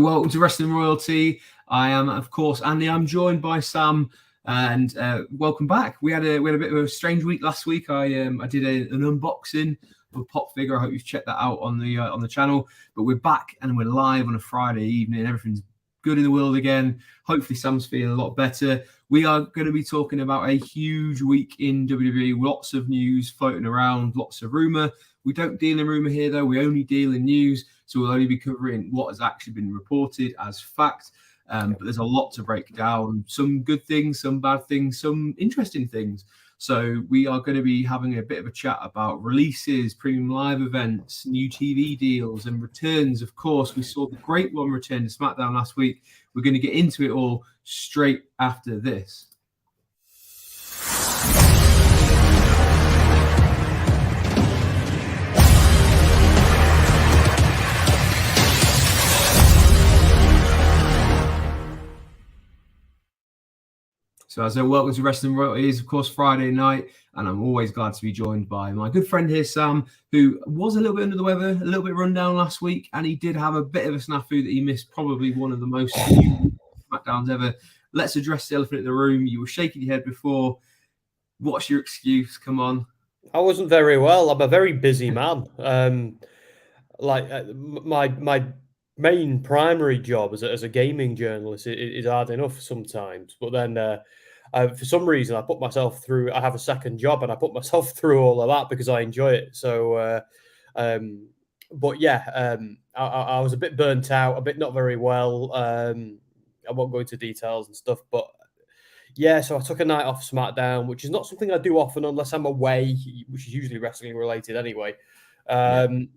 welcome to Wrestling Royalty. I am, of course, Andy. I'm joined by Sam, and welcome back. We had a bit of a strange week last week. I did an unboxing of a pop figure. I hope you've checked that out on the channel. But we're back and we're live on a Friday evening. Everything's good in the world again. Hopefully, Sam's feeling a lot better. We are going to be talking about a huge week in WWE. Lots of news floating around, lots of rumor. We don't deal in rumor here, though. We only deal in news. So we'll only be covering what has actually been reported as fact. But there's a lot to break down. Some good things, some bad things, some interesting things. So we are going to be having a bit of a chat about releases, premium live events, new TV deals, and returns. Of course, we saw the great one return to SmackDown last week. We're going to get into it all straight after this. So as I welcome to Wrestling Royalties, of course, Friday night, and I'm always glad to be joined by my good friend here, Sam, who was a little bit under the weather, a little bit run down last week, and he did have a bit of a snafu that he missed probably one of the most SmackDowns ever. Let's address the elephant in the room. You were shaking your head before. What's your excuse? Come on. I wasn't very well. I'm a very busy man. My main primary job as a gaming journalist is hard enough sometimes, but then for some reason I have a second job and I put myself through all of that because I enjoy it. So I was a bit burnt out, a bit not very well. I won't go into details and stuff, but yeah, so I took a night off SmackDown, which is not something I do often unless I'm away, which is usually wrestling related anyway. So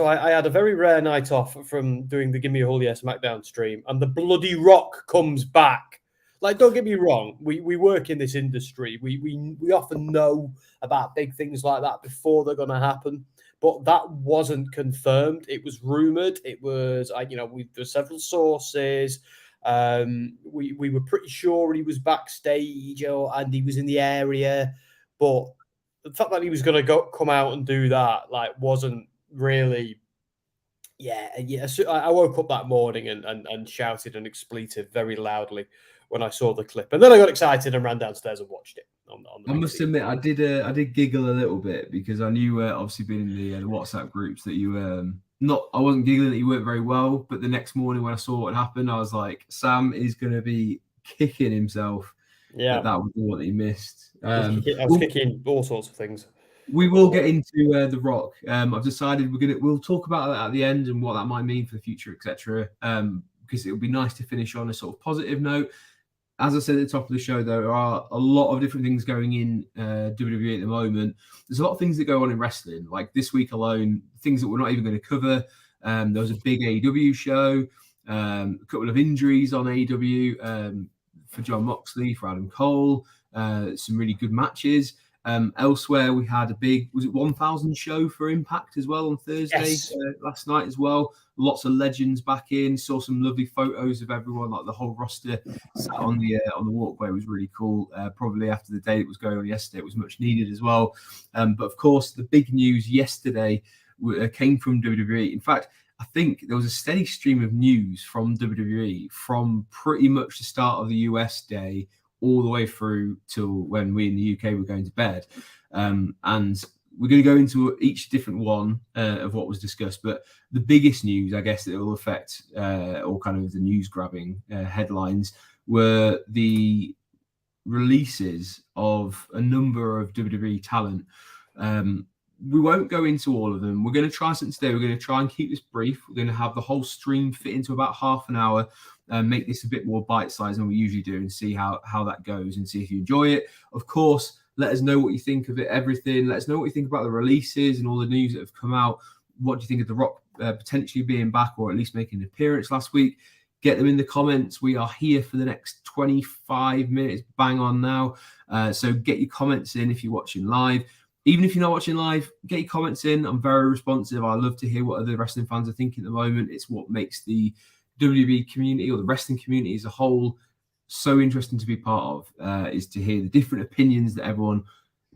I had a very rare night off from doing the Give Me a Hall Yeah SmackDown stream, and the bloody Rock comes back. Like, don't get me wrong, we work in this industry. We often know about big things like that before they're going to happen, but that wasn't confirmed. It was rumored. It was, there's several sources. We were pretty sure he was backstage and he was in the area, but the fact that he was going to come out and do that, wasn't really. So I woke up that morning and shouted an expletive very loudly when I saw the clip, and then I got excited and ran downstairs and watched it. I must admit, I did giggle a little bit because I knew, obviously being in the WhatsApp groups, that you I wasn't giggling that you weren't very well, but the next morning when I saw what happened, I was like, Sam is going to be kicking himself. Yeah, that was what he missed. I was kicking all sorts of things. We will get into The Rock. I've decided we'll talk about that at the end and what that might mean for the future, etc. Because it would be nice to finish on a sort of positive note. As I said at the top of the show, there are a lot of different things going in WWE at the moment. There's a lot of things that go on in wrestling. Like this week alone, things that we're not even going to cover. There was a big AEW show, a couple of injuries on AEW for John Moxley, for Adam Cole, some really good matches. Elsewhere, we had a big, 1,000 show for Impact as well on Thursday, last night as well. Lots of legends back in. Saw some lovely photos of everyone, like the whole roster sat on the walkway. It was really cool. Probably after the day that was going on yesterday, it was much needed as well. But of course, the big news yesterday came from WWE. In fact, I think there was a steady stream of news from WWE from pretty much the start of the US day all the way through till when we in the UK were going to bed. And we're going to go into each different one of what was discussed. But the biggest news, I guess, that will affect all kind of the news-grabbing headlines were the releases of a number of WWE talent. We won't go into all of them. We're going to try something today. We're going to try and keep this brief. We're going to have the whole stream fit into about half an hour. Make this a bit more bite-sized than we usually do and see how that goes and see if you enjoy it. Of course, let us know what you think of it, everything. Let us know what you think about the releases and all the news that have come out. What do you think of The Rock potentially being back or at least making an appearance last week? Get them in the comments. We are here for the next 25 minutes, bang on now. So get your comments in if you're watching live. Even if you're not watching live, get your comments in. I'm very responsive. I love to hear what other wrestling fans are thinking at the moment. It's what makes the WWE community or the wrestling community as a whole so interesting to be part of, is to hear the different opinions that everyone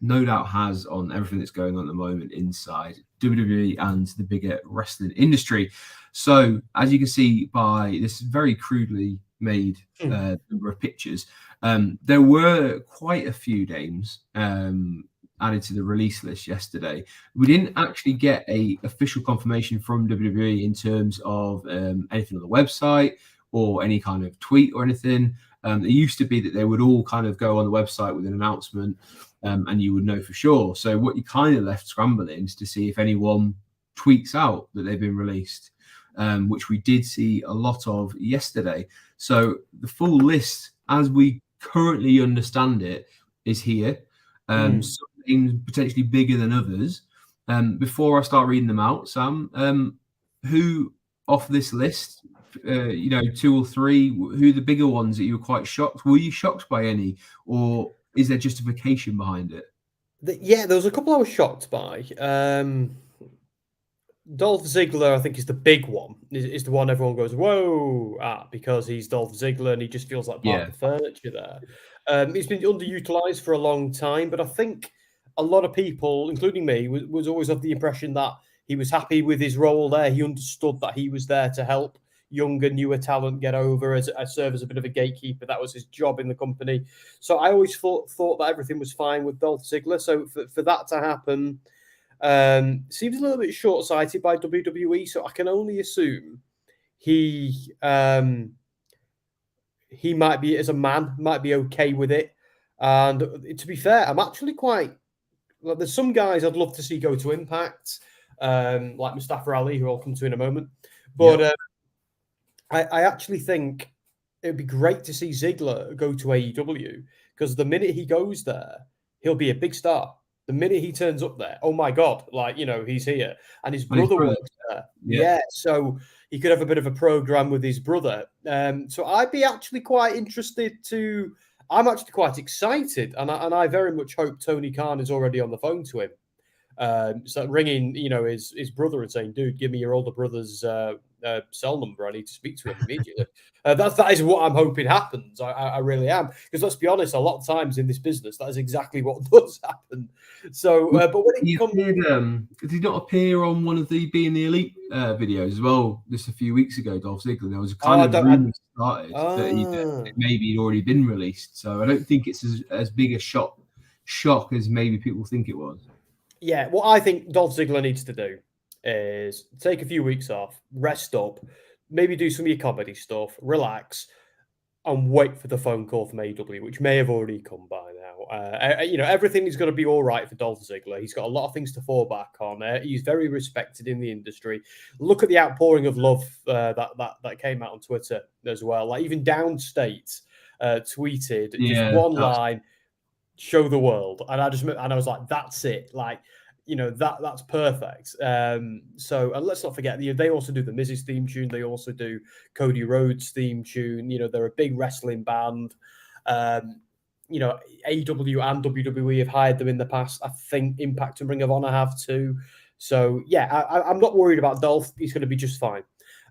no doubt has on everything that's going on at the moment inside WWE and the bigger wrestling industry. So, as you can see by this very crudely made number of pictures, there were quite a few names added to the release list yesterday. We didn't actually get a official confirmation from WWE in terms of anything on the website or any kind of tweet or anything. It used to be that they would all kind of go on the website with an announcement, and you would know for sure. So what you kind of left scrambling is to see if anyone tweets out that they've been released, which we did see a lot of yesterday. So the full list, as we currently understand it, is here. Some names potentially bigger than others. Before I start reading them out, Sam, who off this list, 2 or 3, who are the bigger ones that you were quite shocked? Were you shocked by any, or is there justification behind it? Yeah, there was a couple I was shocked by. Dolph Ziggler, I think, is the big one. Is the one everyone goes, whoa, because he's Dolph Ziggler and he just feels like part of the furniture there. He's been underutilized for a long time, but I think a lot of people, including me, was always of the impression that he was happy with his role there. He understood that he was there to help younger, newer talent get over, as I serve as a bit of a gatekeeper. That was his job in the company. So I always thought that everything was fine with Dolph Ziggler. So for that to happen, seems a little bit short-sighted by WWE. So I can only assume he might be, as a man, might be okay with it. And to be fair, I'm actually quite. Well, there's some guys I'd love to see go to Impact, like Mustafa Ali, who I'll come to in a moment. But I actually think it would be great to see Ziggler go to AEW, because the minute he goes there, he'll be a big star. The minute he turns up there, oh my God, he's here. And his brother works there. Yeah, so he could have a bit of a program with his brother. So I'd be actually quite interested to. I'm actually quite excited, and I very much hope Tony Khan is already on the phone to him. So ringing, his brother and saying, "Dude, give me your older brother's cell number. I need to speak to him immediately." That is what I'm hoping happens. I really am, because let's be honest, a lot of times in this business, that is exactly what does happen. So, but when it comes, did he not appear on one of the Being the Elite videos as well just a few weeks ago? Dolph Ziggler. There was a kind of rumor started that maybe he'd already been released. So I don't think it's as big a shock as maybe people think it was. Yeah, what I think Dolph Ziggler needs to do is take a few weeks off, rest up, maybe do some of your comedy stuff, relax, and wait for the phone call from AEW, which may have already come by now. Everything is going to be all right for Dolph Ziggler. He's got a lot of things to fall back on. He's very respected in the industry. Look at the outpouring of love that came out on Twitter as well. Like even Downstate tweeted just one line, "Show the world," and I was like, "That's it!" Like, that's perfect. So, and let's not forget, they also do the Miz's theme tune. They also do Cody Rhodes' theme tune. They're a big wrestling band. AEW and WWE have hired them in the past. I think Impact and Ring of Honor have too. So, yeah, I'm not worried about Dolph. He's going to be just fine.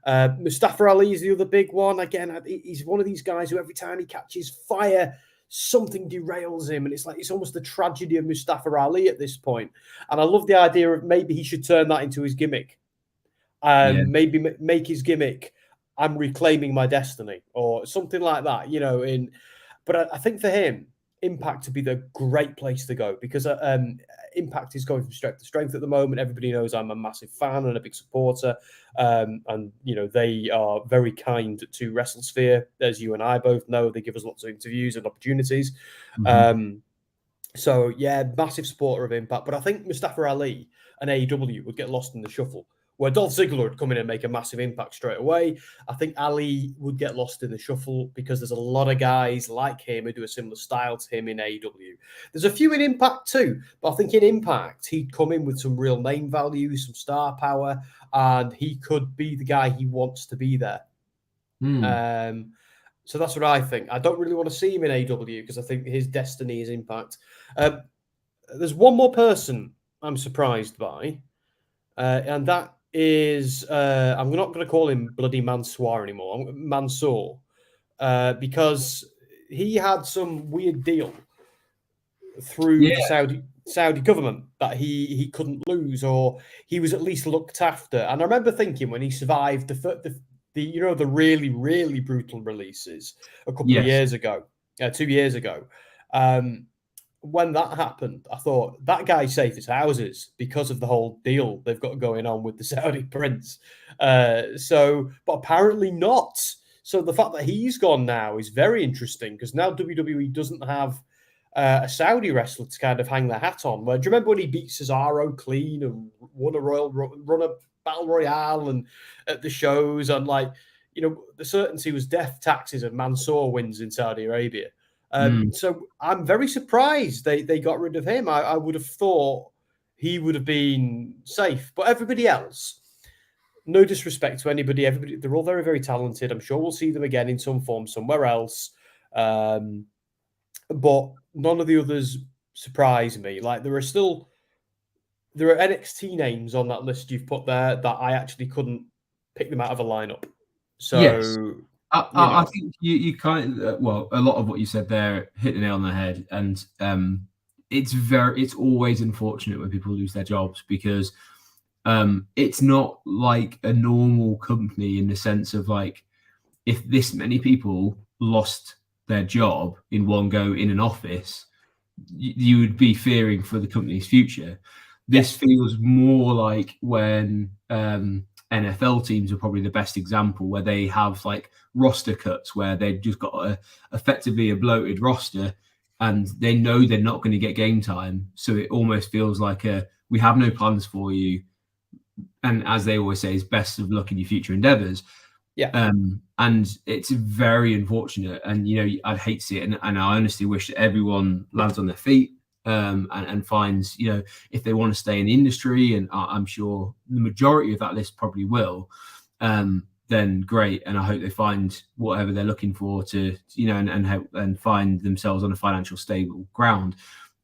Mustafa Ali is the other big one. Again, he's one of these guys who every time he catches fire, something derails him, and it's almost the tragedy of Mustafa Ali at this point. And I love the idea of maybe he should turn that into his gimmick. Maybe make his gimmick, "I'm reclaiming my destiny," or something like that. But I think for him, Impact would be the great place to go, because Impact is going from strength to strength at the moment. Everybody knows I'm a massive fan and a big supporter. And they are very kind to WrestleSphere, as you and I both know. They give us lots of interviews and opportunities. So, yeah, massive supporter of Impact. But I think Mustafa Ali and AEW would get lost in the shuffle, where Dolph Ziggler would come in and make a massive impact straight away. I think Ali would get lost in the shuffle, because there's a lot of guys like him who do a similar style to him in AEW. There's a few in Impact too, but I think in Impact, he'd come in with some real name value, some star power, and he could be the guy he wants to be there. So that's what I think. I don't really want to see him in AEW, because I think his destiny is Impact. There's one more person I'm surprised by, and that is, I'm not going to call him bloody Mansoor anymore. Mansoor, because he had some weird deal through the Saudi. Saudi government that he couldn't lose, or he was at least looked after. And I remember thinking when he survived the really brutal releases a couple of Yes. years ago, 2 years ago. When that happened, I thought that guy's safe as houses because of the whole deal they've got going on with the Saudi prince. But apparently not. So the fact that he's gone now is very interesting because now WWE doesn't have a Saudi wrestler to kind of hang their hat on. Where, do you remember when he beat Cesaro clean and won a battle royale and at the shows, and the certainty was death, taxes, and Mansoor wins in Saudi Arabia. So I'm very surprised they got rid of him. I would have thought he would have been safe, but everybody else, no disrespect to anybody, they're all very, very talented. I'm sure we'll see them again in some form somewhere else. But none of the others surprise me. Like there are NXT names on that list you've put there that I actually couldn't pick them out of a lineup. So yes. I think you kind of, a lot of what you said there hit the nail on the head, and it's always unfortunate when people lose their jobs because it's not like a normal company in the sense of like if this many people lost their job in one go in an office, you would be fearing for the company's future. This feels more like when NFL teams are probably the best example, where they have like roster cuts where they've just got effectively a bloated roster and they know they're not going to get game time. So it almost feels like we have no plans for you. And as they always say, is best of luck in your future endeavors. Yeah. And it's very unfortunate. And, I'd hate to see it. And I honestly wish that everyone lands on their feet and finds, if they want to stay in the industry, and I'm sure the majority of that list probably will, then great. And I hope they find whatever they're looking for to, and help and find themselves on a financial stable ground.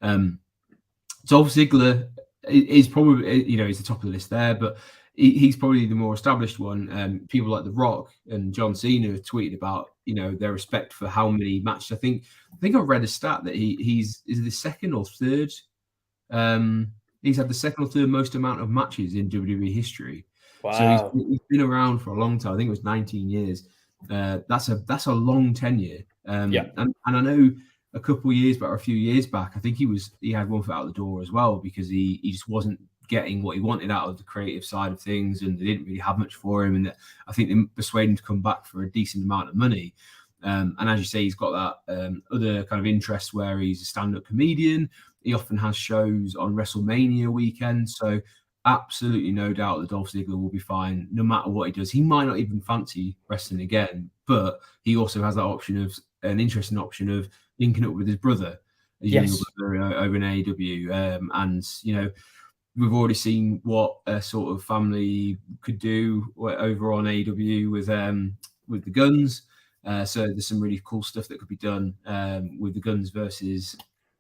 Dolph Ziggler is probably, he's the top of the list there, but he's probably the more established one. People like The Rock and John Cena have tweeted about, their respect for how many matches. I think I read a stat that he's the second or third. He's had the second or third most amount of matches in WWE history. Wow. So he's been around for a long time. I think it was 19 years. That's a long tenure. And I know a couple of years back or a few years back, I think he had one foot out the door as well because he just wasn't getting what he wanted out of the creative side of things, and they didn't really have much for him. And I think they persuaded him to come back for a decent amount of money. And as you say, he's got that other kind of interest where he's a stand-up comedian. He often has shows on WrestleMania weekend. So absolutely no doubt that Dolph Ziggler will be fine no matter what he does. He might not even fancy wrestling again, but he also has that an interesting option of linking up with his brother, younger brother over in AEW. And, we've already seen what a sort of family could do over on AEW with the Guns. So there's some really cool stuff that could be done with the Guns versus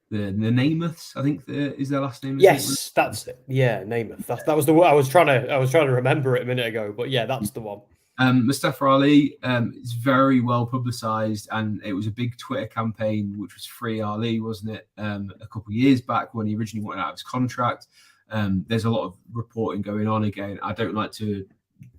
the Namaths. I think is their last name. Yes, that's it. Yeah, Namath. That was the word I was trying to remember it a minute ago, but yeah, that's the one. Mustafa Ali is very well publicized, and it was a big Twitter campaign which was Free Ali, wasn't it? A couple of years back when he originally wanted out of his contract. There's a lot of reporting going on again. I don't like to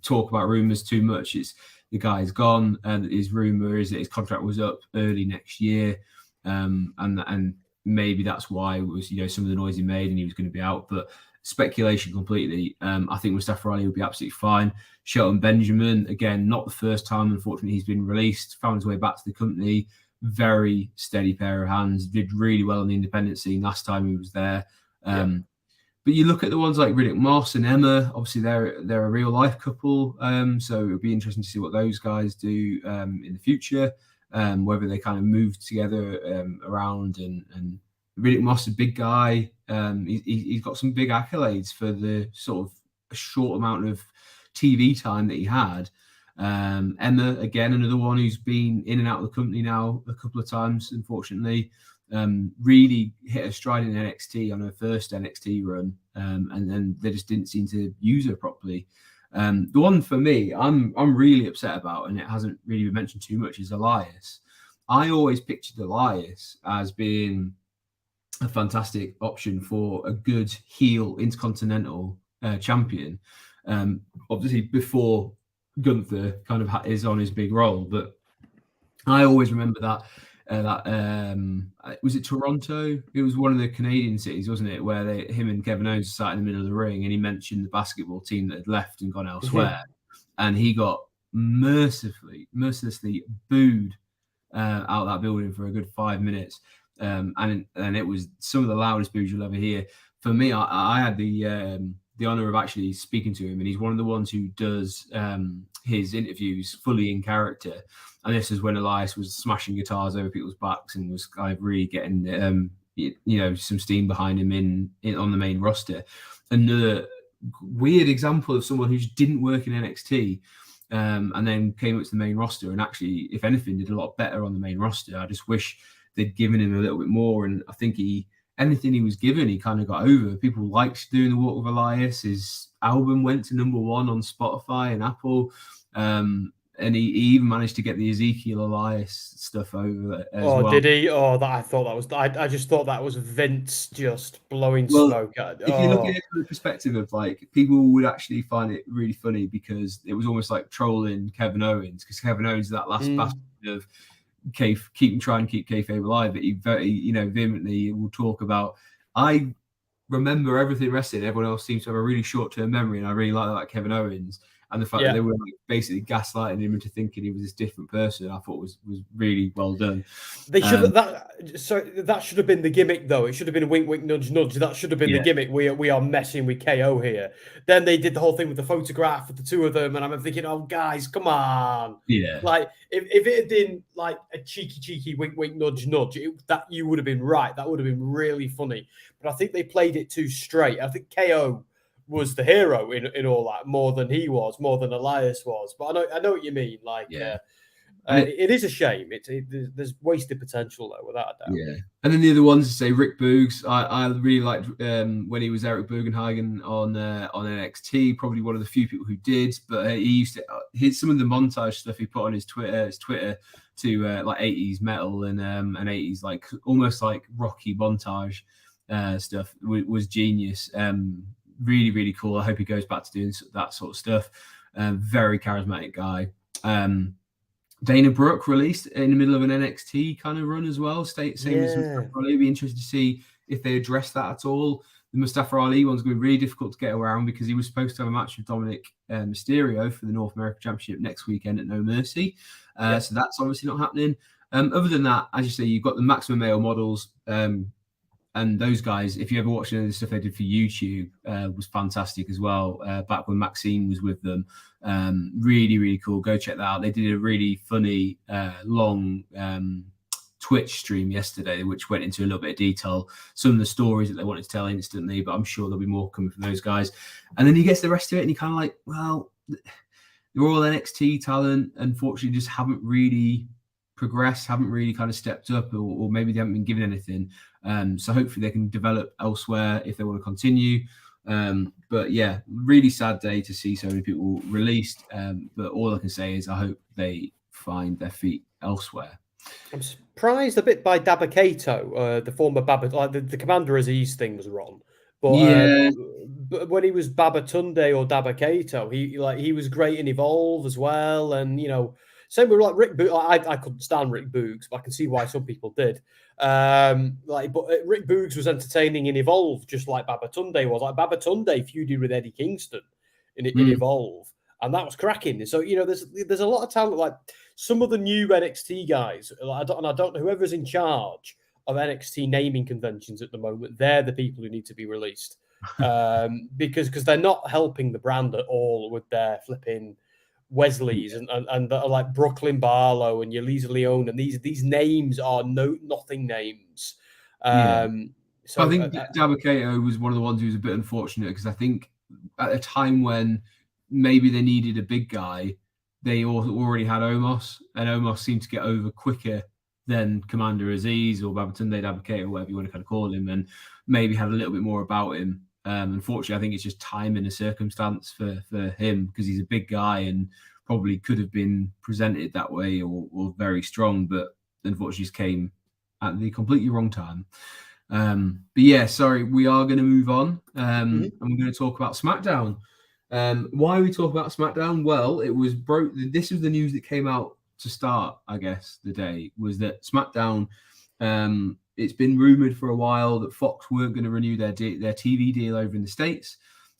talk about rumors too much. It's the guy's gone, and his rumor is that his contract was up early next year, and maybe that's why it was some of the noise he made and he was going to be out. But speculation completely. I think Mustafa Ali will be absolutely fine. Shelton Benjamin, again, not the first time, unfortunately, he's been released, found his way back to the company. Very steady pair of hands. Did really well in the independent scene last time he was there. But you look at the ones like Riddick Moss and Emma. Obviously, they're a real life couple. So it'll be interesting to see what those guys do in the future. Whether they kind of move together around. And Riddick Moss, a big guy. He's got some big accolades for the sort of a short amount of TV time that he had. Emma, again, another one who's been in and out of the company now a couple of times, unfortunately. Really hit her stride in NXT on her first NXT run, and then they just didn't seem to use her properly. The one for me, I'm really upset about, and it hasn't really been mentioned too much, is Elias. I always pictured Elias as being a fantastic option for a good heel intercontinental champion. Obviously, before Gunther kind of is on his big role, but I always remember that. Was it Toronto? It was one of the Canadian cities, wasn't it? Where him and Kevin Owens sat in the middle of the ring, and he mentioned the basketball team that had left and gone elsewhere, and he got mercilessly booed out of that building for a good 5 minutes, and it was some of the loudest boos you'll ever hear. For me, I had the honor of actually speaking to him, and he's one of the ones who does his interviews fully in character. And this is when Elias was smashing guitars over people's backs and was kind of really getting some steam behind him in on the main roster. Another weird example of someone who just didn't work in NXT and then came up to the main roster and actually, if anything, did a lot better on the main roster. I just wish they'd given him a little bit more, and I think anything he was given, he kind of got over. People liked doing the Walk with Elias. His album went to #1 on Spotify and Apple. And he even managed to get the Ezekiel Elias stuff over as well. Oh, did he? Oh, I thought that was. I just thought that was Vince just blowing smoke at. If you look at it from the perspective of like, people would actually find it really funny because it was almost like trolling Kevin Owens, because Kevin Owens is that last bastion of trying to keep kayfabe alive. But he very, vehemently will talk about. I remember everything wrestling. Everyone else seems to have a really short-term memory, and I really like that Kevin Owens. And the fact that they were basically gaslighting him into thinking he was this different person, I thought was really well done. They should that should have been the gimmick, though. It should have been a wink, wink, nudge, nudge. That should have been the gimmick. We are messing with KO here. Then they did the whole thing with the photograph of the two of them, and I'm thinking, oh guys, come on. Yeah. Like if it had been like a cheeky wink, wink, nudge, nudge, that you would have been right. That would have been really funny. But I think they played it too straight. I think KO was the hero in all that, more than Elias was. But I know what you mean. Like, it is a shame. There's wasted potential though, without a doubt. Yeah, and then the other ones to say Rick Boogs. I really liked when he was Eric Bugenhagen on NXT. Probably one of the few people who did. But he used to hit some of the montage stuff he put on his Twitter to like 80s metal and 80s like almost like Rocky montage stuff was genius. Really, really cool. I hope he goes back to doing that sort of stuff. Very charismatic guy. Dana Brooke released in the middle of an NXT kind of run as well. Same as Mustafa Ali. Be interested to see if they address that at all. The Mustafa Ali one's going to be really difficult to get around because he was supposed to have a match with Dominic Mysterio for the North American Championship next weekend at No Mercy. So that's obviously not happening. Other than that, as you say, you've got the Maximum Male Models. And those guys, if you ever watched any of the stuff they did for YouTube, was fantastic as well. Back when Maxine was with them, really, really cool. Go check that out. They did a really funny, long Twitch stream yesterday, which went into a little bit of detail, some of the stories that they wanted to tell instantly. But I'm sure there'll be more coming from those guys. And then he gets the rest of it, and you're kind of like, well, they're all NXT talent. Unfortunately, just haven't really progressed, haven't really kind of stepped up, or maybe they haven't been given anything. So hopefully they can develop elsewhere if they want to continue. But yeah, really sad day to see so many people released. But all I can say is I hope they find their feet elsewhere. I'm surprised a bit by Dabba-Kato, the former Baba, like the Commander Aziz thing was wrong. But, but when he was Babatunde or Dabba-Kato, he was great in Evolve as well, and same with like Rick Boogs. I couldn't stand Rick Boogs, but I can see why some people did. But Rick Boogs was entertaining in Evolve, just like Babatunde was. Like Babatunde feuded with Eddie Kingston in Evolve, and that was cracking. So there's a lot of talent. Like some of the new NXT guys, I don't know whoever's in charge of NXT naming conventions at the moment. They're the people who need to be released because they're not helping the brand at all with their flipping Wesley's and like Brooklyn Barlow and Yelisa Leone, and these names are nothing names. So I think Dabba-Kato was one of the ones who was a bit unfortunate because I think at a time when maybe they needed a big guy, they already had Omos, and Omos seemed to get over quicker than Commander Aziz or Babatunde Dabba-Kato, whatever you want to kind of call him, and maybe had a little bit more about him. Unfortunately, I think it's just time and a circumstance for him because he's a big guy and probably could have been presented that way or very strong, but unfortunately just came at the completely wrong time. But yeah, sorry, we are going to move on, Mhm. and we're going to talk about SmackDown. Why we talk about SmackDown? Well, it was broke. This was the news that came out to start, I guess, the day was that SmackDown. It's been rumored for a while that Fox weren't going to renew their TV deal over in the States,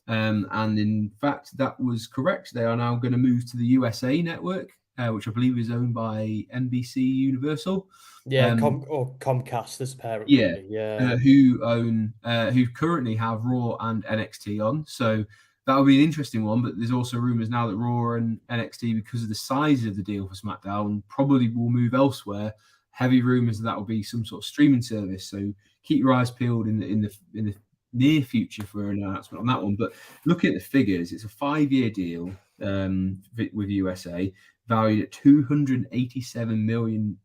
and in fact, that was correct. They are now going to move to the USA network, which I believe is owned by NBC Universal. Yeah, or Comcast as parent Yeah, company. Yeah. who currently have Raw and NXT on. So that would be an interesting one. But there's also rumors now that Raw and NXT, because of the size of the deal for SmackDown, probably will move elsewhere. Heavy rumors that will be some sort of streaming service. So keep your eyes peeled in the near future for an announcement on that one. But looking at the figures, it's a 5-year deal with USA, valued at $287 million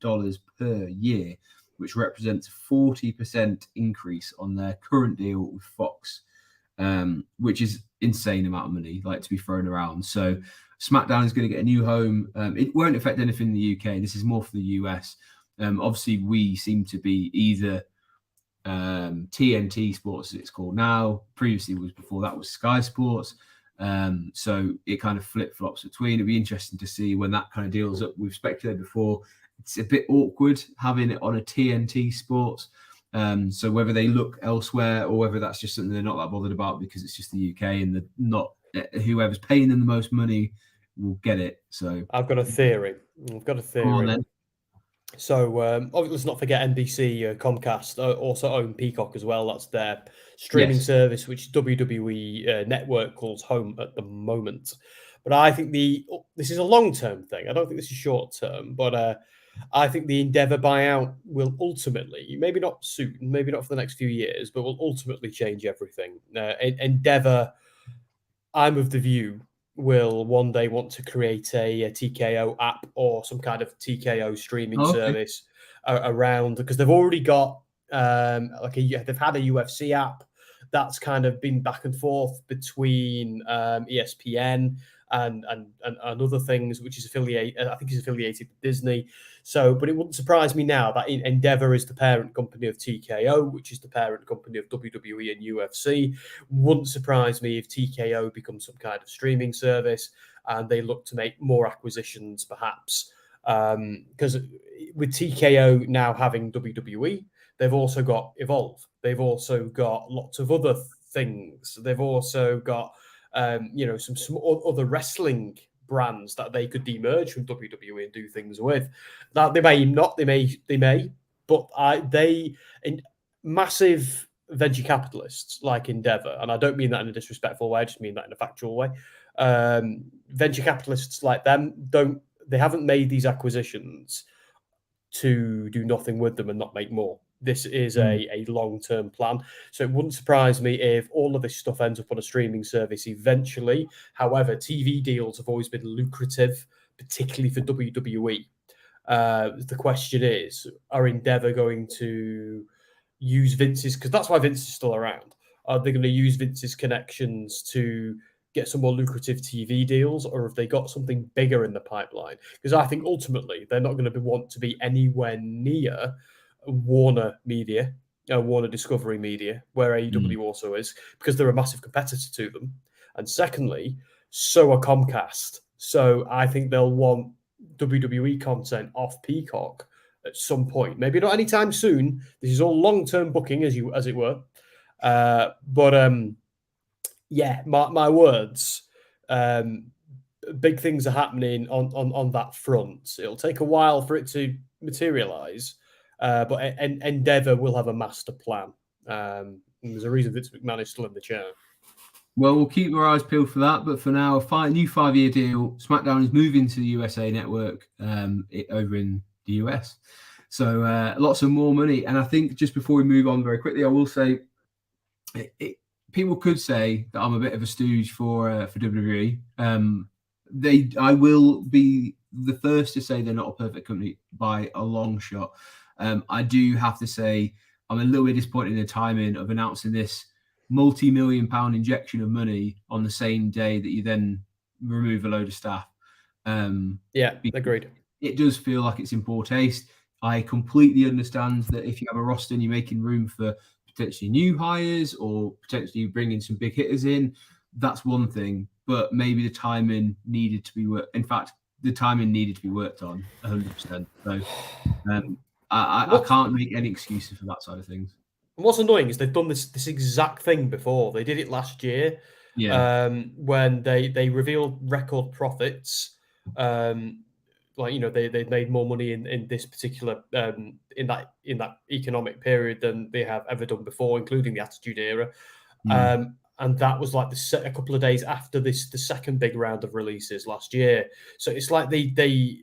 per year, which represents a 40% increase on their current deal with Fox, which is insane amount of money, like, to be thrown around. So SmackDown is going to get a new home. It won't affect anything in the UK. This is more for the US. Obviously, we seem to be either TNT Sports, as it's called now. Previously, before that was Sky Sports. So it kind of flip flops between. It'd be interesting to see when that kind of deals up. We've speculated before. It's a bit awkward having it on a TNT Sports. So whether they look elsewhere or whether that's just something they're not that bothered about because it's just the UK and whoever's paying them the most money will get it. So I've got a theory. come on then. So let's not forget NBC, Comcast also own Peacock as well. That's their streaming service, which WWE Network calls home at the moment. But I think this is a long-term thing. I don't think this is short-term, but I think the Endeavour buyout will ultimately, maybe not soon, maybe not for the next few years, but will ultimately change everything. Endeavour, I'm of the view, will one day want to create a TKO app or some kind of TKO streaming service around, because they've already got they've had a UFC app that's kind of been back and forth between ESPN and other things, which is affiliated. I think is affiliated with Disney. So, but it wouldn't surprise me now that Endeavour is the parent company of TKO, which is the parent company of WWE and UFC. Wouldn't surprise me if TKO becomes some kind of streaming service and they look to make more acquisitions, perhaps. Because with TKO now having WWE, they've also got Evolve. They've also got lots of other things. They've also got some other wrestling brands that they could demerge from WWE and do things with. Now they may not, they may, but massive venture capitalists like Endeavour, and I don't mean that in a disrespectful way, I just mean that in a factual way. Venture capitalists like them they haven't made these acquisitions to do nothing with them and not make more. This is a long-term plan. So it wouldn't surprise me if all of this stuff ends up on a streaming service eventually. However, TV deals have always been lucrative, particularly for WWE. The question is, are Endeavour going to use Vince's, because that's why Vince is still around. Are they going to use Vince's connections to get some more lucrative TV deals, or have they got something bigger in the pipeline? Because I think ultimately they're not going to want to be anywhere near Warner Media, Warner Discovery Media, where AEW also is, because they're a massive competitor to them. And secondly, so are Comcast. So I think they'll want WWE content off Peacock at some point. Maybe not anytime soon. This is all long-term booking, as it were. Yeah, my words. Big things are happening on that front. It'll take a while for it to materialize, but Endeavour will have a master plan. There's a reason Vince McMahon is still in the chair. Well, we'll keep our eyes peeled for that. But for now, a new 5-year deal. SmackDown is moving to the USA network over in the US. So lots of more money. And I think just before we move on very quickly, I will say people could say that I'm a bit of a stooge for WWE. I will be the first to say they're not a perfect company by a long shot. I do have to say I'm a little bit disappointed in the timing of announcing this multi-million-pound injection of money on the same day that you then remove a load of staff. Yeah, agreed. It does feel like it's in poor taste. I completely understand that if you have a roster and you're making room for potentially new hires or potentially bringing some big hitters in, that's one thing. But maybe the timing needed to be worked. In fact, the timing needed to be worked on 100%. So I What can't make any excuses for that side of things. What's annoying is they've done this exact thing before. They did it last year, Yeah. when they revealed record profits. Like, they made more money in this particular in that economic period than they have ever done before, including the Attitude Era. And that was like a couple of days after the second big round of releases last year. So it's like they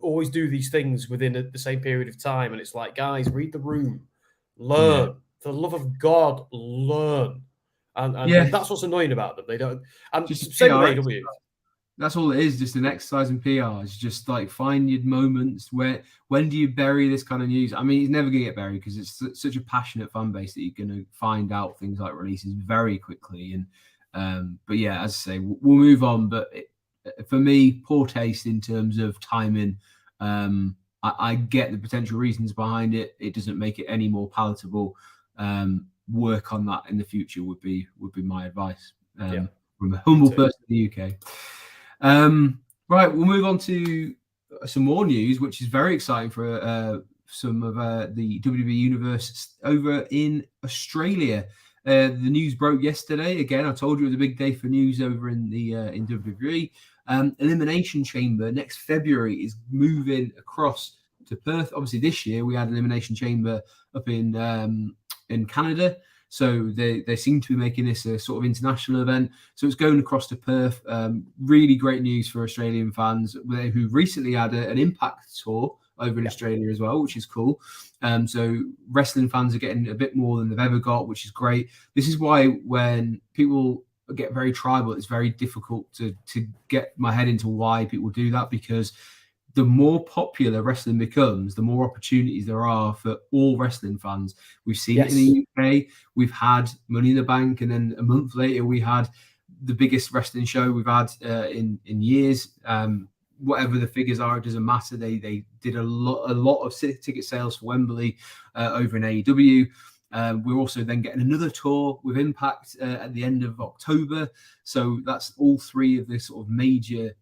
always do these things within the same period of time, and it's like, guys, read the room, learn. Yeah. For the love of God, learn. And Yeah. that's what's annoying about them. They don't. And Just a same with PR. AEW. That's all it is, just an exercise in PR. It's just like find your moments where when do you bury this kind of news? I mean, it's never gonna get buried because it's such a passionate fan base that you're gonna find out things like releases very quickly. And but yeah, as I say, we'll move on. But for me, poor taste in terms of timing. I get the potential reasons behind it. It doesn't make it any more palatable. Work on that in the future would be my advice. From a humble person in the UK. Right, we'll move on to some more news, which is very exciting for some of the WWE universe over in Australia. The news broke yesterday. Again, I told you it was a big day for news over in the in WWE. Elimination Chamber next February is moving across to Perth. Obviously, this year we had Elimination Chamber up in Canada. So they seem to be making this a sort of international event. So it's going across to Perth. Really great news for Australian fans who recently had an Impact tour over in Australia as well, which is cool. So wrestling fans are getting a bit more than they've ever got, which is great. This is why when people get very tribal, it's very difficult to get my head into why people do that, because the more popular wrestling becomes, the more opportunities there are for all wrestling fans. We've seen it in the UK. We've had Money in the Bank, and then a month later we had the biggest wrestling show we've had in years. Whatever the figures are, it doesn't matter. They did a lot of ticket sales for Wembley over in AEW. We're also then getting another tour with Impact at the end of October. So that's all three of the sort of major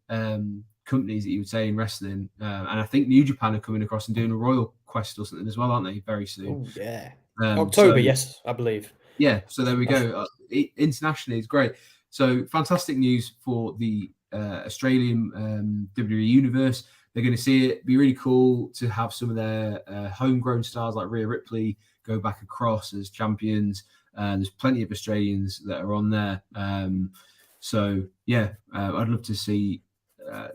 companies that you would say in wrestling. And I think New Japan are coming across and doing a Royal Quest or something as well, aren't they? Very soon. Oh, yeah. October, yes, I believe. Yeah, so there we go. Internationally, it's great. So fantastic news for the Australian WWE universe. They're going to see it. Be really cool to have some of their homegrown stars like Rhea Ripley go back across as champions. There's plenty of Australians that are on there. So yeah, I'd love to see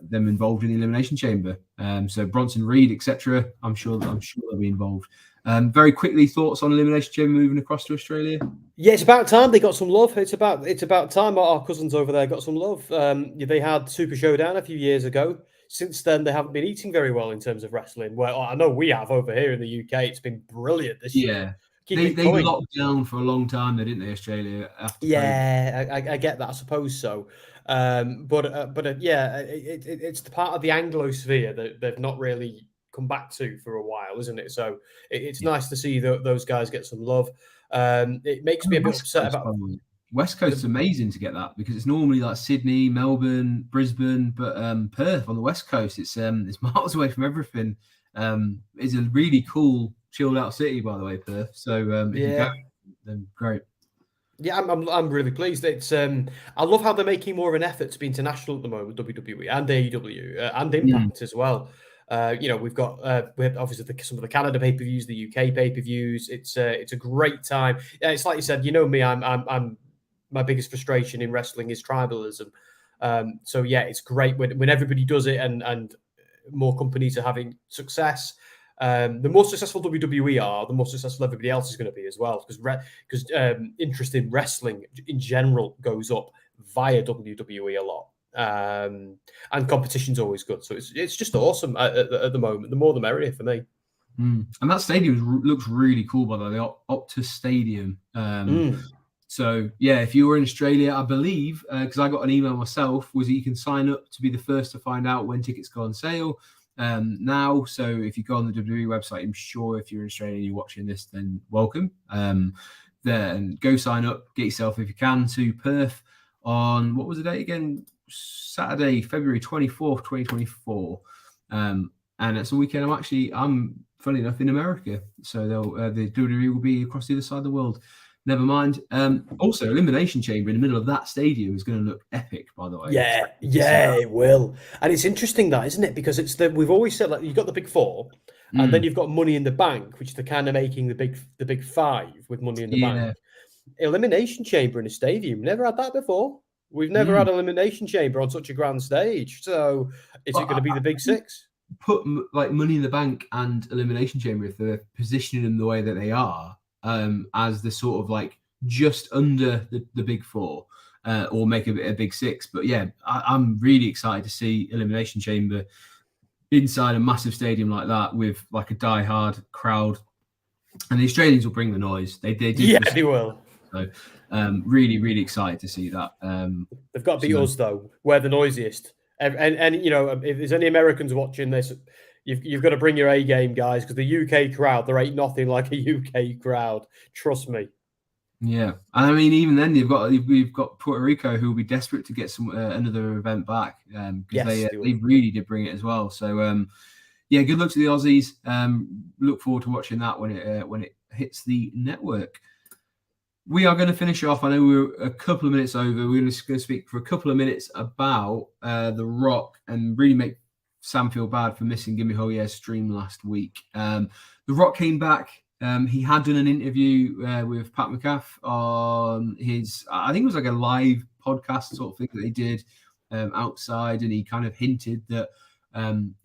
them involved in the Elimination Chamber. So Bronson Reed, etc. I'm sure they'll be involved. Very quickly, thoughts on Elimination Chamber moving across to Australia? Yeah, it's about time they got some love. It's about time our cousins over there got some love. They had Super Showdown a few years ago. Since then, they haven't been eating very well in terms of wrestling. Well, I know we have over here in the UK. It's been brilliant this year. They locked down for a long time, didn't they, Australia? After COVID. I get that. I suppose so. Yeah, it's the part of the Anglosphere that they've not really come back to for a while, isn't it? So it's nice to see those guys get some love. It makes me a bit upset about West Coast. Is amazing to get that, because it's normally like Sydney, Melbourne, Brisbane, but Perth on the West Coast, it's miles away from everything. It's a really cool, chilled out city, by the way, Perth. So if you go, then great. Yeah, I'm really pleased. It's I love how they're making more of an effort to be international at the moment, WWE and AEW and Impact as well. We've got we have obviously some of the Canada pay-per-views, the UK pay-per-views. It's a great time. It's like you said, you know me, I'm my biggest frustration in wrestling is tribalism. So yeah, it's great when everybody does it and more companies are having success. The more successful WWE are, the more successful everybody else is going to be as well, because interest in wrestling in general goes up via WWE a lot. And competition's always good, so it's just awesome at the moment. The more the merrier for me. And that stadium looks really cool, by the way, the Optus Stadium. So yeah, if you were in Australia, I believe, because I got an email myself, was that you can sign up to be the first to find out when tickets go on sale. now. So if you go on the WWE website, I'm sure if you're in Australia and you're watching this, then welcome. Then go sign up, get yourself, if you can, to Perth on, what was the date again? Saturday, February 24th, 2024. And it's a weekend I'm funny enough in America. So the WWE will be across the other side of the world. Never mind. Also, Elimination Chamber in the middle of that stadium is going to look epic, by the way. Yeah, it will. And it's interesting that, isn't it? Because we've always said, like, you've got the big four, and then you've got Money in the Bank, which they're kind of making the big five with Money in the Bank. Elimination Chamber in a stadium. Never had that before. We've never had Elimination Chamber on such a grand stage. So is it going to be the big six? Put like Money in the Bank and Elimination Chamber, if they're positioning them the way that they are, as the sort of like just under the big four, or make a big six. But yeah, I'm really excited to see Elimination Chamber inside a massive stadium like that with like a die-hard crowd. And the Australians will bring the noise. They do. Yeah, they will. So really, really excited to see that. They've got to be us, though. We're the noisiest. And you know, if there's any Americans watching this, you've got to bring your A game, guys, because the UK crowd, there ain't nothing like a UK crowd. Trust me. Yeah, and I mean, even then, we've got Puerto Rico, who will be desperate to get some another event back, because they really did bring it as well. So yeah, good luck to the Aussies. Look forward to watching that when it hits the network. We are going to finish off. I know we're a couple of minutes over. We're just going to speak for a couple of minutes about The Rock and really make Sam feel bad for missing Gimme Holier's stream last week. The Rock came back. He had done an interview with Pat McAfee on his, I think it was like a live podcast sort of thing that they did outside, and he kind of hinted that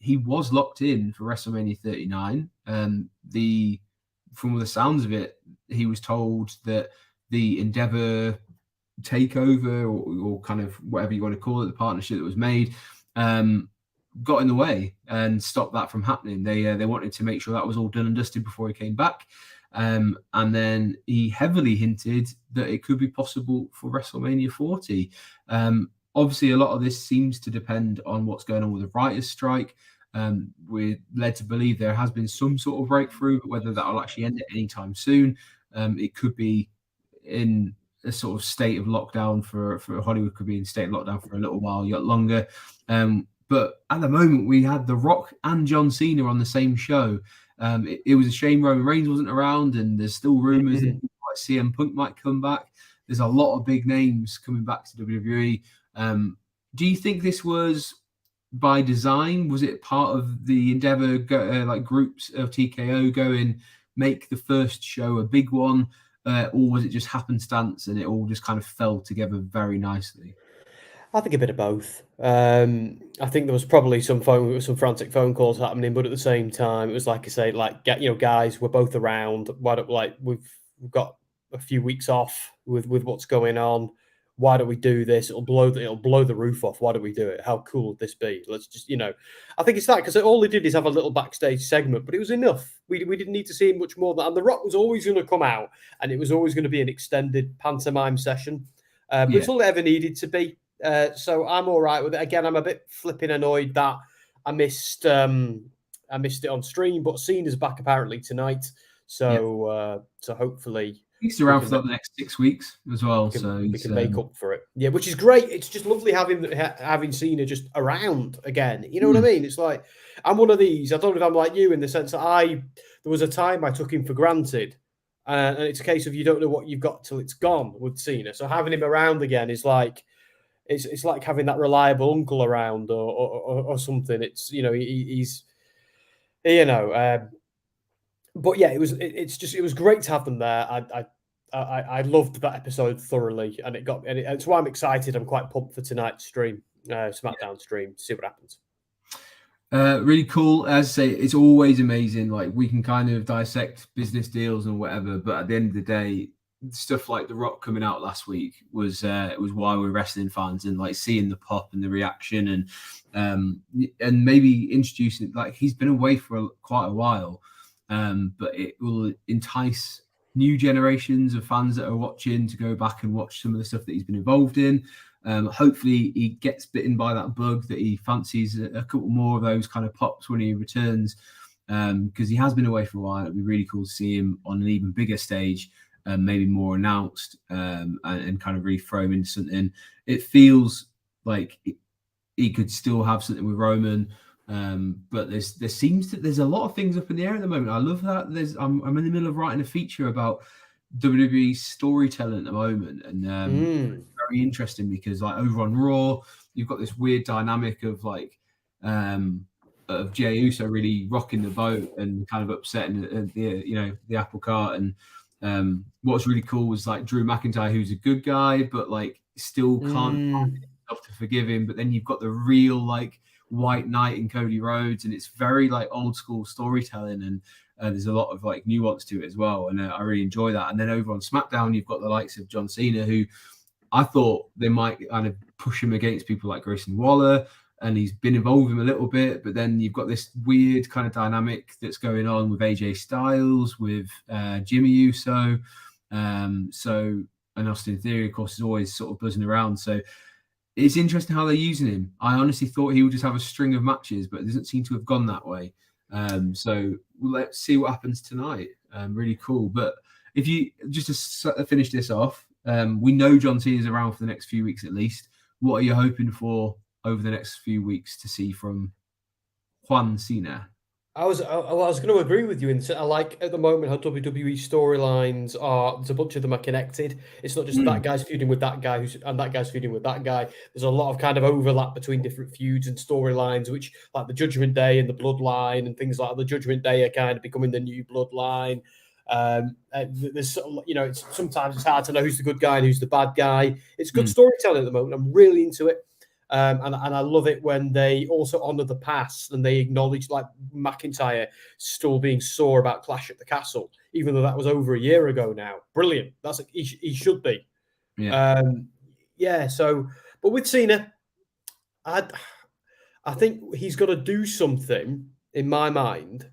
he was locked in for WrestleMania 39. From the sounds of it, he was told that the Endeavor takeover, or kind of whatever you want to call it, the partnership that was made, got in the way and stopped that from happening. They wanted to make sure that was all done and dusted before he came back. And then he heavily hinted that it could be possible for WrestleMania 40. Obviously, a lot of this seems to depend on what's going on with the writers' strike. We're led to believe there has been some sort of breakthrough, but whether that will actually end at any time soon, it could be in a sort of state of lockdown for Hollywood, could be in state of lockdown for a little while yet longer. But at the moment, we had The Rock and John Cena on the same show. It was a shame Roman Reigns wasn't around, and there's still rumors that like CM Punk might come back. There's a lot of big names coming back to WWE. Do you think this was by design? Was it part of the Endeavor like groups of TKO going make the first show a big one, or was it just happenstance and it all just kind of fell together very nicely? I think a bit of both. I think there was probably some frantic phone calls happening, but at the same time, it was like I say, like, guys, we're both around. Why don't we've got a few weeks off with what's going on. Why don't we do this? It'll blow the roof off. Why don't we do it? How cool would this be? Let's just, I think it's that, because all they did is have a little backstage segment, but it was enough. We didn't need to see much more than that. And The Rock was always going to come out, and it was always going to be an extended pantomime session. But it's all it ever needed to be. So I'm all right with it. Again, I'm a bit flipping annoyed that I missed it on stream, but Cena's back apparently tonight. So so hopefully he's around for the next 6 weeks as well. We can make up for it. Yeah, which is great. It's just lovely having Cena just around again. You know what I mean? It's like, I'm one of these. I don't know if I'm like you in the sense that there was a time I took him for granted. And it's a case of you don't know what you've got till it's gone with Cena. So having him around again is like, it's like having that reliable uncle around or something. It's, he's, but yeah, it was great to have them there. I loved that episode thoroughly, and it's why I'm excited. I'm quite pumped for tonight's stream, SmackDown stream, to see what happens. Really cool. As I say, it's always amazing. Like, we can kind of dissect business deals and whatever, but at the end of the day, stuff like The Rock coming out last week was why we're wrestling fans, and like seeing the pop and the reaction, and maybe introducing, like, he's been away for quite a while, but it will entice new generations of fans that are watching to go back and watch some of the stuff that he's been involved in. Hopefully he gets bitten by that bug, that he fancies a couple more of those kind of pops when he returns, because he has been away for a while. It'd be really cool to see him on an even bigger stage, maybe more announced, and kind of really throw him into something. It feels like he could still have something with Roman, but there's a lot of things up in the air at the moment. I love that. I'm in the middle of writing a feature about WWE storytelling at the moment, and very interesting because like over on Raw, you've got this weird dynamic of like of Jey Uso really rocking the boat and kind of upsetting the apple cart. And what's really cool was like Drew McIntyre, who's a good guy, but like still can't find himself to forgive him. But then you've got the real like White Knight in Cody Rhodes, and it's very like old school storytelling, and there's a lot of like nuance to it as well, and I really enjoy that. And then over on SmackDown, you've got the likes of John Cena, who I thought they might kind of push him against people like Grayson Waller, and he's been involved with him a little bit. But then you've got this weird kind of dynamic that's going on with AJ Styles, with Jimmy Uso, and Austin Theory, of course, is always sort of buzzing around. So it's interesting how they're using him. I honestly thought he would just have a string of matches, but it doesn't seem to have gone that way. So let's see what happens tonight. Really cool. But if you just to finish this off, we know John Cena is around for the next few weeks at least. What are you hoping for over the next few weeks to see from Juan Cena? I was going to agree with you in I like at the moment how WWE storylines are. There's a bunch of them are connected. It's not just that guy's feuding with that guy and that guy's feuding with that guy. There's a lot of kind of overlap between different feuds and storylines, which like the Judgment Day and the Bloodline and things like that. The Judgment Day are kind of becoming the new Bloodline. There's sometimes it's hard to know who's the good guy and who's the bad guy. It's good storytelling at the moment. I'm really into it. And I love it when they also honor the past and they acknowledge like McIntyre still being sore about Clash at the Castle, even though that was over a year ago now. Brilliant. He should be. Yeah. So, but with Cena, I think he's got to do something in my mind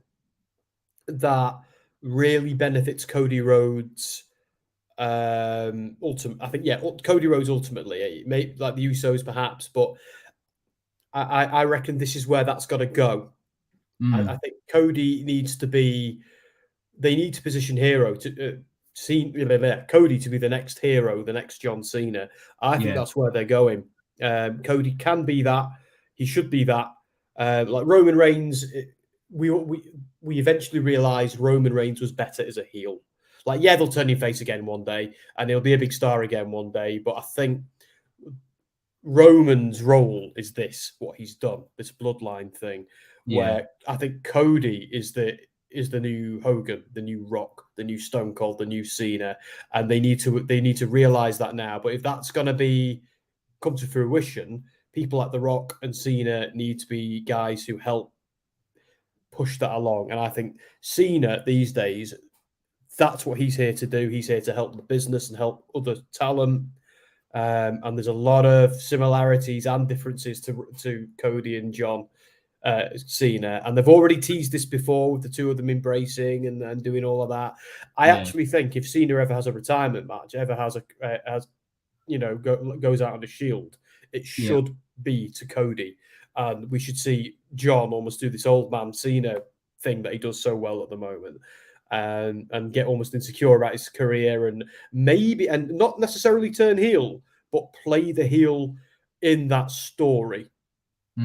that really benefits Cody Rhodes. I think Cody Rhodes ultimately, maybe like the Usos perhaps, but I reckon this is where that's got to go. I think Cody needs to be. They need to position Hero to Cody to be the next hero, the next John Cena. I think that's where they're going. Cody can be that. He should be that. Like Roman Reigns, we eventually realized Roman Reigns was better as a heel. Like, they'll turn him face again one day, and he'll be a big star again one day. But I think Roman's role is what he's done, this bloodline thing, where I think Cody is the new Hogan, the new Rock, the new Stone Cold, the new Cena, and they need to realize that now. But if that's going to come to fruition, people like The Rock and Cena need to be guys who help push that along. And I think Cena these days, that's what he's here to do. He's here to help the business and help other talent. And there's a lot of similarities and differences to Cody and John Cena. And they've already teased this before with the two of them embracing and doing all of that. I actually think if Cena ever has a retirement match, goes out on a Shield, it should be to Cody. And we should see John almost do this old man Cena thing that he does so well at the moment. And get almost insecure about his career and not necessarily turn heel, but play the heel in that story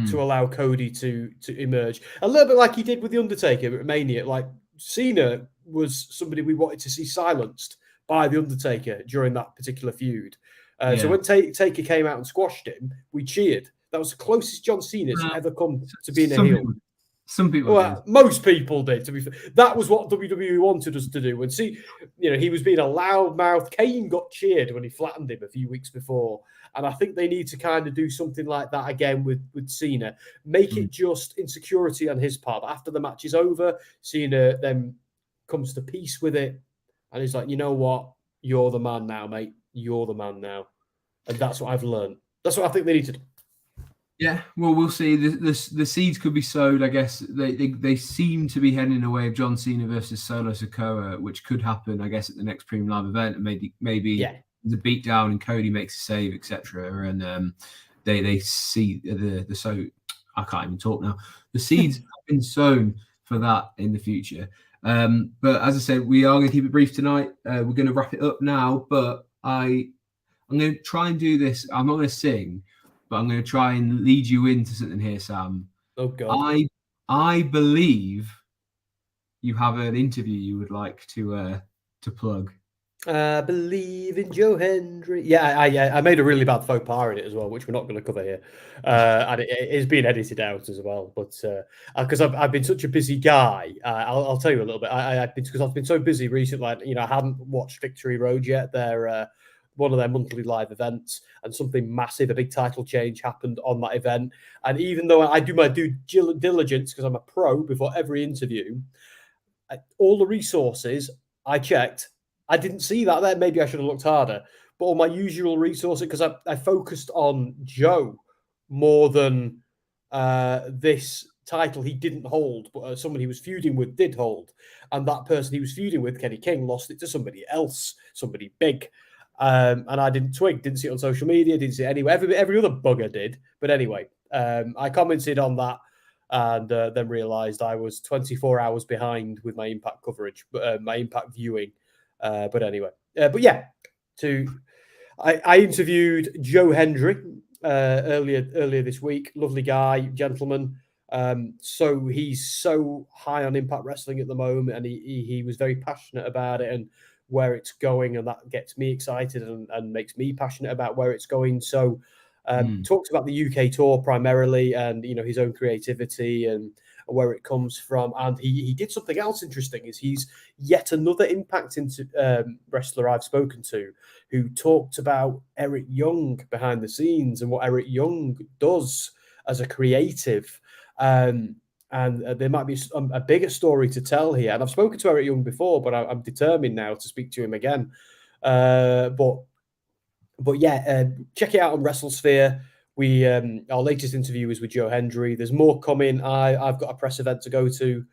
to allow Cody to emerge. A little bit like he did with The Undertaker at Mania. Like Cena was somebody we wanted to see silenced by The Undertaker during that particular feud. So when Taker came out and squashed him, we cheered. That was the closest John Cena's ever come to being a heel. Some people did. Most people did, to be fair. That was what WWE wanted us to do. And he was being a loudmouth. Kane got cheered when he flattened him a few weeks before. And I think they need to kind of do something like that again with Cena. Make it just insecurity on his part. After the match is over, Cena then comes to peace with it. And he's like, you know what? You're the man now, mate. You're the man now. And that's what I've learned. That's what I think they need to do. Yeah, well, we'll see. The seeds could be sowed, I guess. They seem to be heading in the way of John Cena versus Solo Sikoa, which could happen, I guess, at the next Premium Live event, and maybe a beatdown and Cody makes a save, etc. And they see the so I can't even talk now. The seeds have been sown for that in the future. But as I said, we are going to keep it brief tonight. We're going to wrap it up now, but I'm going to try and do this. I'm not going to sing, but I'm going to try and lead you into something here, Sam. Oh God! I believe you have an interview you would like to plug. I believe in Joe Hendry. Yeah, I made a really bad faux pas in it as well, which we're not going to cover here, and it is being edited out as well. But because I've been such a busy guy, I'll tell you a little bit. Because I've been so busy recently. I hadn't watched Victory Road yet. They're one of their monthly live events, and something massive, a big title change happened on that event. And even though I do my due diligence because I'm a pro before every interview, all the resources I checked, I didn't see that there. Maybe I should have looked harder. But all my usual resources, because I focused on Joe more than this title he didn't hold, but someone he was feuding with did hold. And that person he was feuding with, Kenny King, lost it to somebody else, somebody big. And I didn't see it on social media, didn't see it anywhere. Every other bugger did. But anyway, I commented on that and then realised I was 24 hours behind with my Impact coverage, my Impact viewing. But anyway, but yeah, I interviewed Joe Hendry earlier this week. Lovely guy, gentleman. So he's so high on Impact Wrestling at the moment, and he was very passionate about it and where it's going, and that gets me excited and makes me passionate about where it's going. So talks about the UK tour primarily, and his own creativity and where it comes from. And he did something else interesting. Is he's yet another Impact wrestler I've spoken to who talked about Eric Young behind the scenes and what Eric Young does as a creative. And there might be a bigger story to tell here. And I've spoken to Eric Young before, but I'm determined now to speak to him again. But yeah, check it out on WrestleSphere. Our latest interview is with Joe Hendry. There's more coming. I've got a press event to go to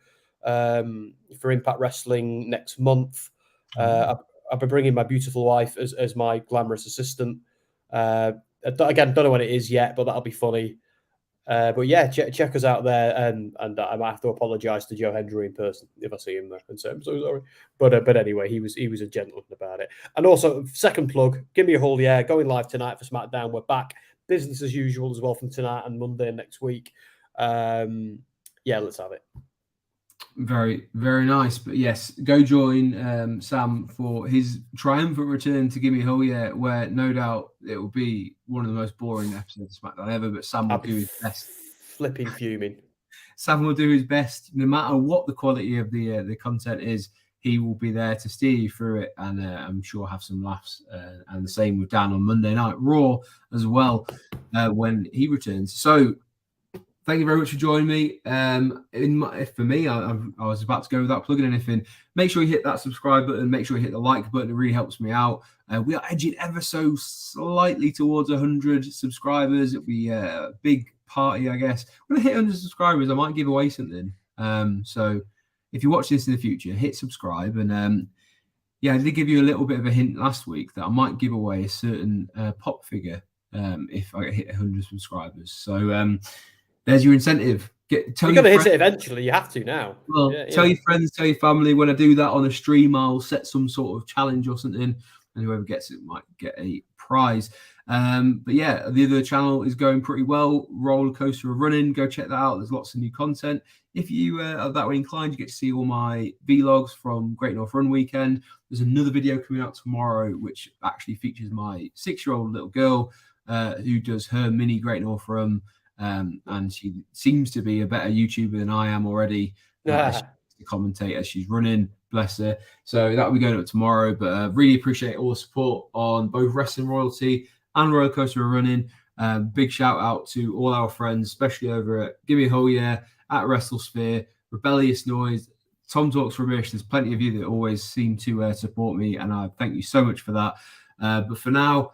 for Impact Wrestling next month. I'll be bringing my beautiful wife as my glamorous assistant. Again, don't know when it is yet, but that'll be funny. But yeah, check us out there, and I might have to apologise to Joe Hendry in person if I see him there and say I'm so sorry. But anyway, he was a gentleman about it. And also, second plug, give me a hold. Yeah, going live tonight for SmackDown. We're back, business as usual as well from tonight and Monday next week. Yeah, let's have it. Very, very nice. But yes, go join Sam for his triumphant return to Gimme a Hole, where no doubt it will be one of the most boring episodes of SmackDown ever, but Sam will do his best. Flipping fuming. Sam will do his best, no matter what the quality of the content is. He will be there to steer you through it, and I'm sure have some laughs. And the same with Dan on Monday Night Raw as well when he returns. So thank you very much for joining me. For me, I was about to go without plugging anything. Make sure you hit that subscribe button. Make sure you hit the like button. It really helps me out. We are edging ever so slightly towards 100 subscribers. It'll be a big party, I guess. When I hit 100 subscribers, I might give away something. So if you watch this in the future, hit subscribe. And I did give you a little bit of a hint last week that I might give away a certain pop figure if I hit 100 subscribers. So there's your incentive. You're going to hit it eventually. You have to now. Well, tell your friends, tell your family. When I do that on a stream, I'll set some sort of challenge or something, and whoever gets it might get a prize. But yeah, the other channel is going pretty well. Roller Coaster of Running. Go check that out. There's lots of new content. If you are that way inclined, you get to see all my vlogs from Great North Run weekend. There's another video coming out tomorrow, which actually features my 6-year-old little girl who does her mini Great North Run. And she seems to be a better YouTuber than I am already. She commentate as she's running, bless her. So that'll be going up tomorrow. But really appreciate all the support on both Wrestling Royalty and Roller Coaster of Running. Big shout out to all our friends, especially over at Gimme a Hole, at WrestleSphere, Rebellious Noise, Tom Talks Rubbish. There's plenty of you that always seem to support me, and I thank you so much for that. But for now,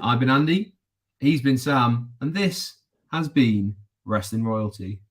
I've been Andy, he's been Sam, and this has been Wrestling Royalty.